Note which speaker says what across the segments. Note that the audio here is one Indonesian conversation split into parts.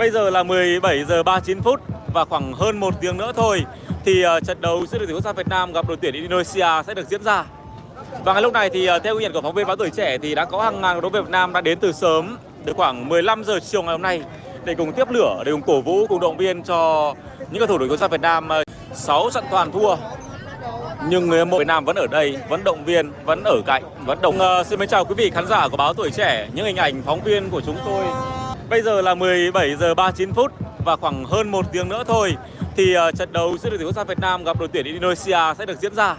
Speaker 1: Bây giờ là 17 giờ 39 phút và khoảng hơn 1 tiếng nữa thôi thì trận đấu giữa đội tuyển quốc gia Việt Nam gặp đội tuyển Indonesia sẽ được diễn ra. Và ngay lúc này thì theo ghi nhận của phóng viên báo Tuổi Trẻ thì đã có hàng ngàn cổ động viên Việt Nam đã đến từ sớm, từ khoảng 15 giờ chiều ngày hôm nay để cùng tiếp lửa, để cùng cổ vũ, cùng động viên cho những cầu thủ đội tuyển quốc gia Việt Nam. 6 trận toàn thua nhưng người hâm mộ Việt Nam vẫn ở đây, vẫn động viên, vẫn ở cạnh, vẫn đồng. Xin mến chào quý vị khán giả của báo Tuổi Trẻ, những hình ảnh phóng viên của chúng tôi. Bây giờ là 17 giờ 39 phút và khoảng hơn 1 tiếng nữa thôi thì trận đấu giữa đội tuyển quốc gia Việt Nam gặp đội tuyển Indonesia sẽ được diễn ra.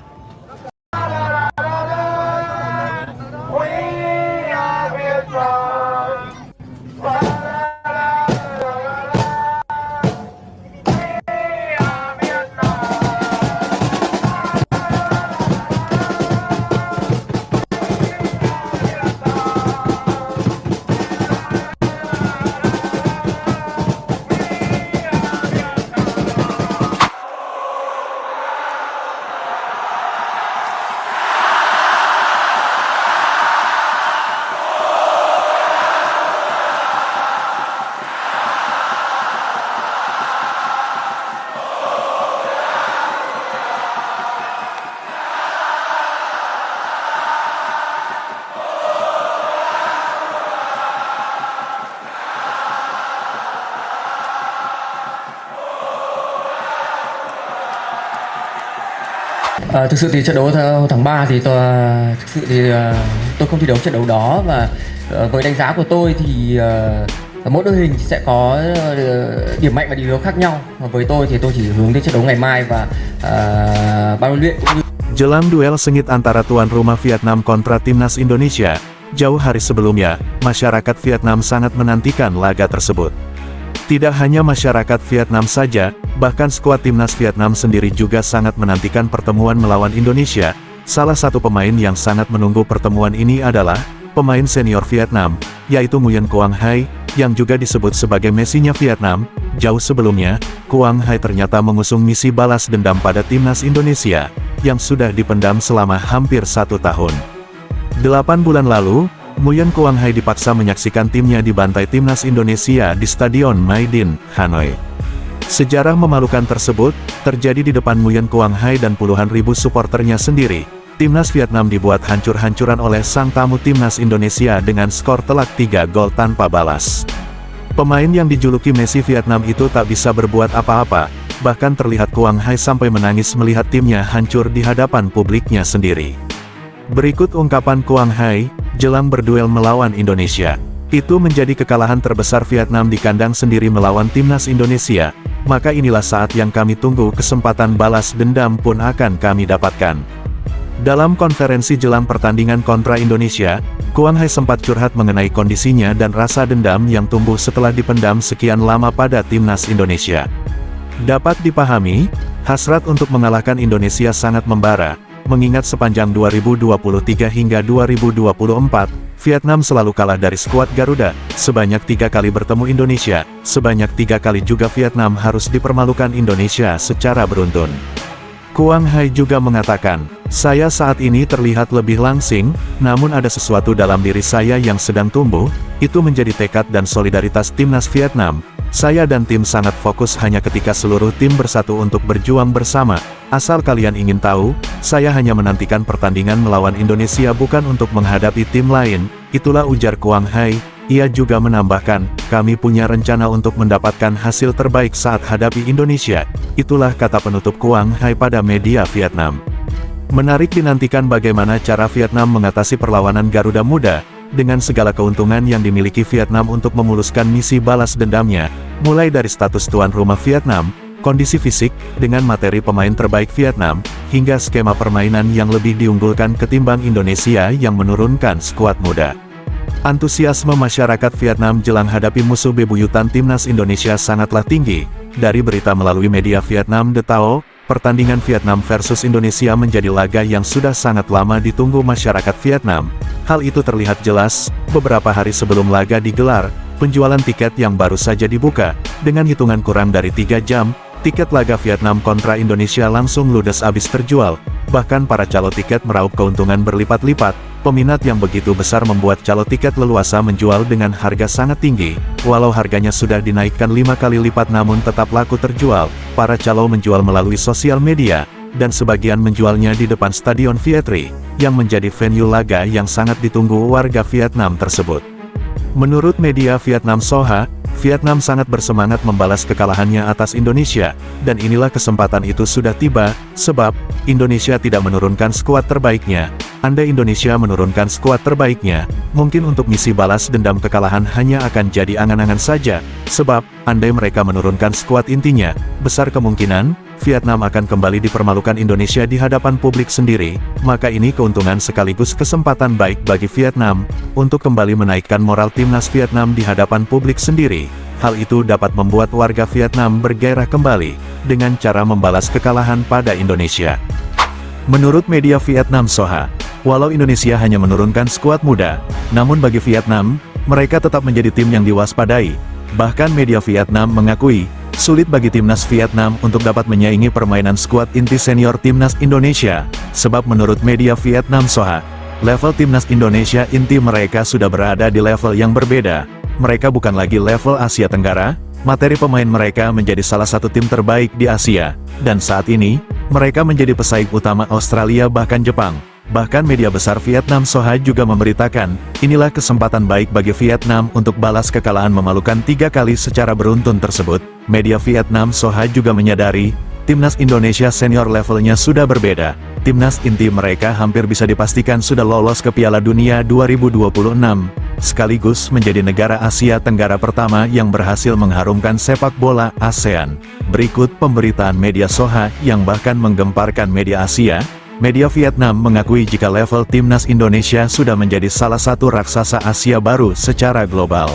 Speaker 2: Thực sự thì trận đấu tháng 3 thì tôi không thi đấu trận đấu đó, và với đánh giá của tôi thì mỗi đội hình sẽ có điểm mạnh và điểm yếu khác nhau. Với tôi thì tôi chỉ hướng đến trận đấu ngày mai và ban huấn luyện cũng như.
Speaker 3: Jelang duel sengit antara tuan rumah Vietnam kontra timnas Indonesia, jauh hari sebelumnya, masyarakat Vietnam sangat menantikan laga tersebut. Tidak hanya masyarakat Vietnam saja, bahkan skuad timnas Vietnam sendiri juga sangat menantikan pertemuan melawan Indonesia. Salah satu pemain yang sangat menunggu pertemuan ini adalah pemain senior Vietnam, yaitu Nguyen Quang Hai, yang juga disebut sebagai Messi-nya Vietnam. Jauh sebelumnya, Quang Hai ternyata mengusung misi balas dendam pada timnas Indonesia, yang sudah dipendam selama hampir 1 tahun. 8 bulan lalu, Nguyen Quang Hai dipaksa menyaksikan timnya dibantai timnas Indonesia di Stadion Maidin, Hanoi. Sejarah memalukan tersebut terjadi di depan Nguyen Quang Hai dan puluhan ribu suporternya sendiri. Timnas Vietnam dibuat hancur-hancuran oleh sang tamu timnas Indonesia dengan skor telak 3 gol tanpa balas. Pemain yang dijuluki Messi Vietnam itu tak bisa berbuat apa-apa, bahkan terlihat Quang Hai sampai menangis melihat timnya hancur di hadapan publiknya sendiri. Berikut ungkapan Quang Hai jelang berduel melawan Indonesia. Itu menjadi kekalahan terbesar Vietnam di kandang sendiri melawan timnas Indonesia, maka inilah saat yang kami tunggu, kesempatan balas dendam pun akan kami dapatkan. Dalam konferensi jelang pertandingan kontra Indonesia, Quang Hai sempat curhat mengenai kondisinya dan rasa dendam yang tumbuh setelah dipendam sekian lama pada timnas Indonesia. Dapat dipahami, hasrat untuk mengalahkan Indonesia sangat membara, mengingat sepanjang 2023 hingga 2024, Vietnam selalu kalah dari skuad Garuda. Sebanyak 3 kali bertemu Indonesia, sebanyak 3 kali juga Vietnam harus dipermalukan Indonesia secara beruntun. Quang Hai juga mengatakan, "Saya saat ini terlihat lebih langsing, namun ada sesuatu dalam diri saya yang sedang tumbuh, itu menjadi tekad dan solidaritas timnas Vietnam. Saya dan tim sangat fokus hanya ketika seluruh tim bersatu untuk berjuang bersama. Asal kalian ingin tahu, saya hanya menantikan pertandingan melawan Indonesia bukan untuk menghadapi tim lain." Itulah ujar Quang Hai. Ia juga menambahkan, "Kami punya rencana untuk mendapatkan hasil terbaik saat hadapi Indonesia." Itulah kata penutup Quang Hai pada media Vietnam. Menarik dinantikan bagaimana cara Vietnam mengatasi perlawanan Garuda Muda, dengan segala keuntungan yang dimiliki Vietnam untuk memuluskan misi balas dendamnya, mulai dari status tuan rumah Vietnam, kondisi fisik, dengan materi pemain terbaik Vietnam, hingga skema permainan yang lebih diunggulkan ketimbang Indonesia yang menurunkan skuad muda. Antusiasme masyarakat Vietnam jelang hadapi musuh bebuyutan timnas Indonesia sangatlah tinggi. Dari berita melalui media Vietnam The Tao, pertandingan Vietnam versus Indonesia menjadi laga yang sudah sangat lama ditunggu masyarakat Vietnam. Hal itu terlihat jelas, beberapa hari sebelum laga digelar, penjualan tiket yang baru saja dibuka, dengan hitungan kurang dari 3 jam, tiket laga Vietnam kontra Indonesia langsung ludes habis terjual. Bahkan para calo tiket meraup keuntungan berlipat-lipat. peminat yang begitu besar membuat calo tiket leluasa menjual dengan harga sangat tinggi. Walau harganya sudah dinaikkan 5 kali lipat namun tetap laku terjual. Para calo menjual melalui sosial media, dan sebagian menjualnya di depan Stadion Vietri, yang menjadi venue laga yang sangat ditunggu warga Vietnam tersebut. Menurut media Vietnam Soha, Vietnam sangat bersemangat membalas kekalahannya atas Indonesia, dan inilah kesempatan itu sudah tiba, sebab Indonesia tidak menurunkan skuad terbaiknya. Andai Indonesia menurunkan skuad terbaiknya, mungkin untuk misi balas dendam kekalahan hanya akan jadi angan-angan saja, sebab andai mereka menurunkan skuad intinya, besar kemungkinan Vietnam akan kembali dipermalukan Indonesia di hadapan publik sendiri. Maka ini keuntungan sekaligus kesempatan baik bagi Vietnam untuk kembali menaikkan moral timnas Vietnam di hadapan publik sendiri. Hal itu dapat membuat warga Vietnam bergairah kembali dengan cara membalas kekalahan pada Indonesia. Menurut media Vietnam Soha, walau Indonesia hanya menurunkan skuad muda, namun bagi Vietnam, mereka tetap menjadi tim yang diwaspadai. Bahkan media Vietnam mengakui, sulit bagi timnas Vietnam untuk dapat menyaingi permainan skuad inti senior timnas Indonesia, sebab menurut media Vietnam Soha, level timnas Indonesia inti mereka sudah berada di level yang berbeda. Mereka bukan lagi level Asia Tenggara, materi pemain mereka menjadi salah satu tim terbaik di Asia, dan saat ini, mereka menjadi pesaing utama Australia bahkan Jepang. Bahkan media besar Vietnam Soha juga memberitakan, inilah kesempatan baik bagi Vietnam untuk balas kekalahan memalukan 3 kali secara beruntun tersebut. Media Vietnam Soha juga menyadari, timnas Indonesia senior levelnya sudah berbeda. Timnas inti mereka hampir bisa dipastikan sudah lolos ke Piala Dunia 2026, sekaligus menjadi negara Asia Tenggara pertama yang berhasil mengharumkan sepak bola ASEAN. Berikut pemberitaan media Soha yang bahkan menggemparkan media Asia. Media Vietnam mengakui jika level timnas Indonesia sudah menjadi salah satu raksasa Asia baru secara global.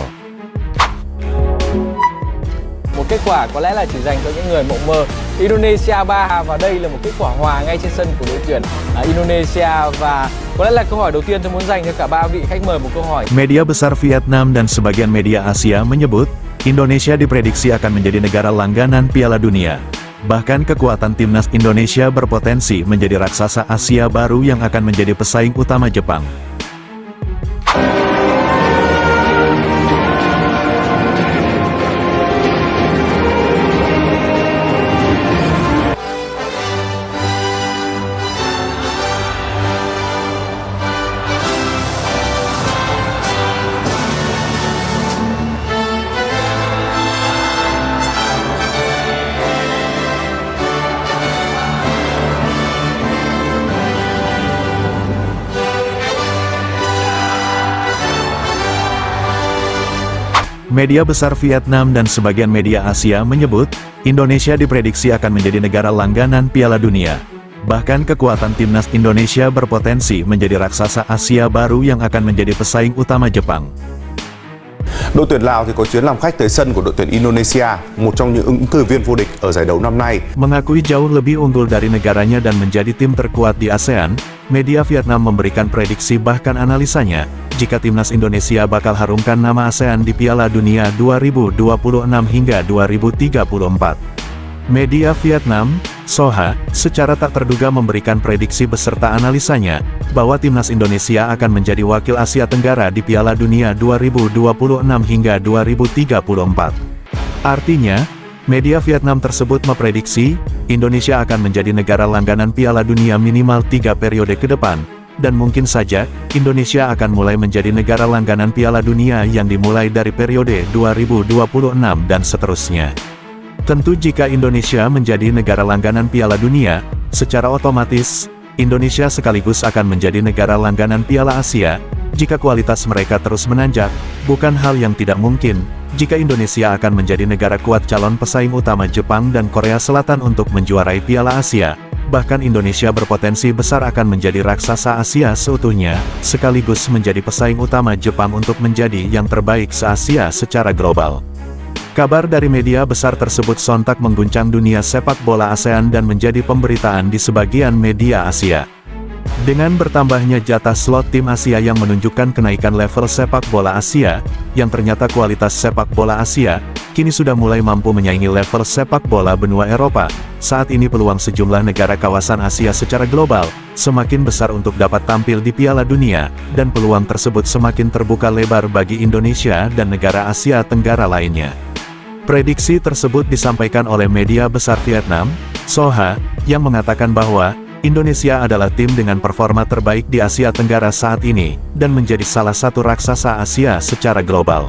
Speaker 4: Một kết quả có lẽ là chỉ dành cho những người mộng mơ. Indonesia 3 và đây là một kết quả hòa ngay trên sân của đội tuyển Indonesia, và có lẽ là câu hỏi đầu tiên tôi muốn dành cho cả ba vị khách mời một câu hỏi.
Speaker 3: Media besar Vietnam dan sebagian media Asia menyebut, Indonesia diprediksi akan menjadi negara langganan Piala Dunia. Bahkan kekuatan timnas Indonesia berpotensi menjadi raksasa Asia baru yang akan menjadi pesaing utama Jepang. Media besar Vietnam dan sebagian media Asia menyebut, Indonesia diprediksi akan menjadi negara langganan Piala Dunia. Bahkan kekuatan timnas Indonesia berpotensi menjadi raksasa Asia baru yang akan menjadi pesaing utama Jepang.
Speaker 5: Đội tuyển Lào thì có chuyến làm khách tới sân của đội tuyển Indonesia, một trong những ứng cử viên vô địch ở giải đấu năm nay.
Speaker 3: Mengakui jauh lebih unggul dari negaranya dan menjadi tim terkuat di ASEAN, media Vietnam memberikan prediksi bahkan analisanya, jika timnas Indonesia bakal harumkan nama ASEAN di Piala Dunia 2026 hingga 2034. Media Vietnam, Soha, secara tak terduga memberikan prediksi beserta analisanya, bahwa timnas Indonesia akan menjadi wakil Asia Tenggara di Piala Dunia 2026 hingga 2034. Artinya, media Vietnam tersebut memprediksi, Indonesia akan menjadi negara langganan Piala Dunia minimal 3 periode ke depan, dan mungkin saja, Indonesia akan mulai menjadi negara langganan Piala Dunia yang dimulai dari periode 2026 dan seterusnya. Tentu jika Indonesia menjadi negara langganan Piala Dunia, secara otomatis, Indonesia sekaligus akan menjadi negara langganan Piala Asia, jika kualitas mereka terus menanjak, bukan hal yang tidak mungkin, jika Indonesia akan menjadi negara kuat calon pesaing utama Jepang dan Korea Selatan untuk menjuarai Piala Asia. Bahkan Indonesia berpotensi besar akan menjadi raksasa Asia seutuhnya, sekaligus menjadi pesaing utama Jepang untuk menjadi yang terbaik se-Asia secara global. Kabar dari media besar tersebut sontak mengguncang dunia sepak bola ASEAN dan menjadi pemberitaan di sebagian media Asia. Dengan bertambahnya jatah slot tim Asia yang menunjukkan kenaikan level sepak bola Asia, yang ternyata kualitas sepak bola Asia, kini sudah mulai mampu menyaingi level sepak bola benua Eropa. Saat ini peluang sejumlah negara kawasan Asia secara global, semakin besar untuk dapat tampil di Piala Dunia, dan peluang tersebut semakin terbuka lebar bagi Indonesia dan negara Asia Tenggara lainnya. Prediksi tersebut disampaikan oleh media besar Vietnam, Soha, yang mengatakan bahwa Indonesia adalah tim dengan performa terbaik di Asia Tenggara saat ini, dan menjadi salah satu raksasa Asia secara global.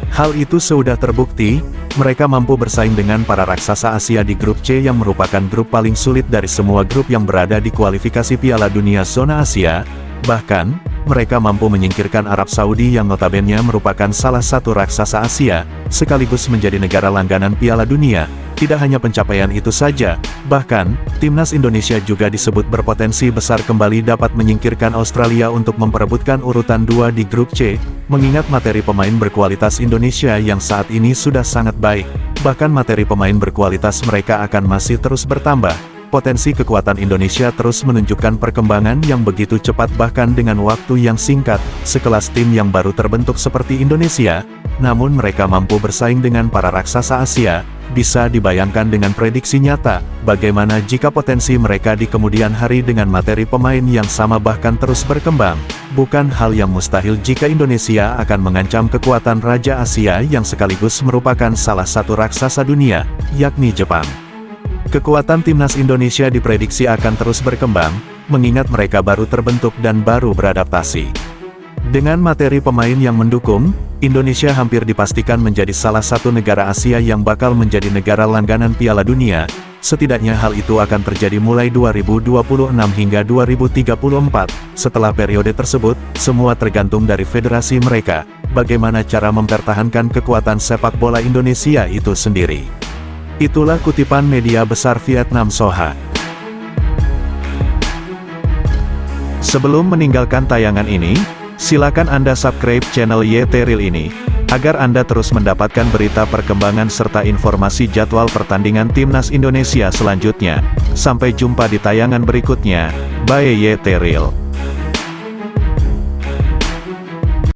Speaker 3: Hal itu sudah terbukti, mereka mampu bersaing dengan para raksasa Asia di grup C yang merupakan grup paling sulit dari semua grup yang berada di kualifikasi Piala Dunia zona Asia. Bahkan, mereka mampu menyingkirkan Arab Saudi yang notabene merupakan salah satu raksasa Asia, sekaligus menjadi negara langganan Piala Dunia. Tidak hanya pencapaian itu saja, bahkan, timnas Indonesia juga disebut berpotensi besar kembali dapat menyingkirkan Australia untuk memperebutkan urutan 2 di grup C, mengingat materi pemain berkualitas Indonesia yang saat ini sudah sangat baik, bahkan materi pemain berkualitas mereka akan masih terus bertambah. Potensi kekuatan Indonesia terus menunjukkan perkembangan yang begitu cepat bahkan dengan waktu yang singkat, sekelas tim yang baru terbentuk seperti Indonesia, namun mereka mampu bersaing dengan para raksasa Asia. Bisa dibayangkan dengan prediksi nyata, bagaimana jika potensi mereka di kemudian hari dengan materi pemain yang sama bahkan terus berkembang. Bukan hal yang mustahil jika Indonesia akan mengancam kekuatan Raja Asia yang sekaligus merupakan salah satu raksasa dunia, yakni Jepang. Kekuatan timnas Indonesia diprediksi akan terus berkembang, mengingat mereka baru terbentuk dan baru beradaptasi. Dengan materi pemain yang mendukung, Indonesia hampir dipastikan menjadi salah satu negara Asia yang bakal menjadi negara langganan Piala Dunia. Setidaknya hal itu akan terjadi mulai 2026 hingga 2034. Setelah periode tersebut, semua tergantung dari federasi mereka, bagaimana cara mempertahankan kekuatan sepak bola Indonesia itu sendiri. Itulah kutipan media besar Vietnam Soha. Sebelum meninggalkan tayangan ini, silakan Anda subscribe channel YT Real ini, agar Anda terus mendapatkan berita perkembangan serta informasi jadwal pertandingan Timnas Indonesia selanjutnya. Sampai jumpa di tayangan berikutnya. Bye YT Real.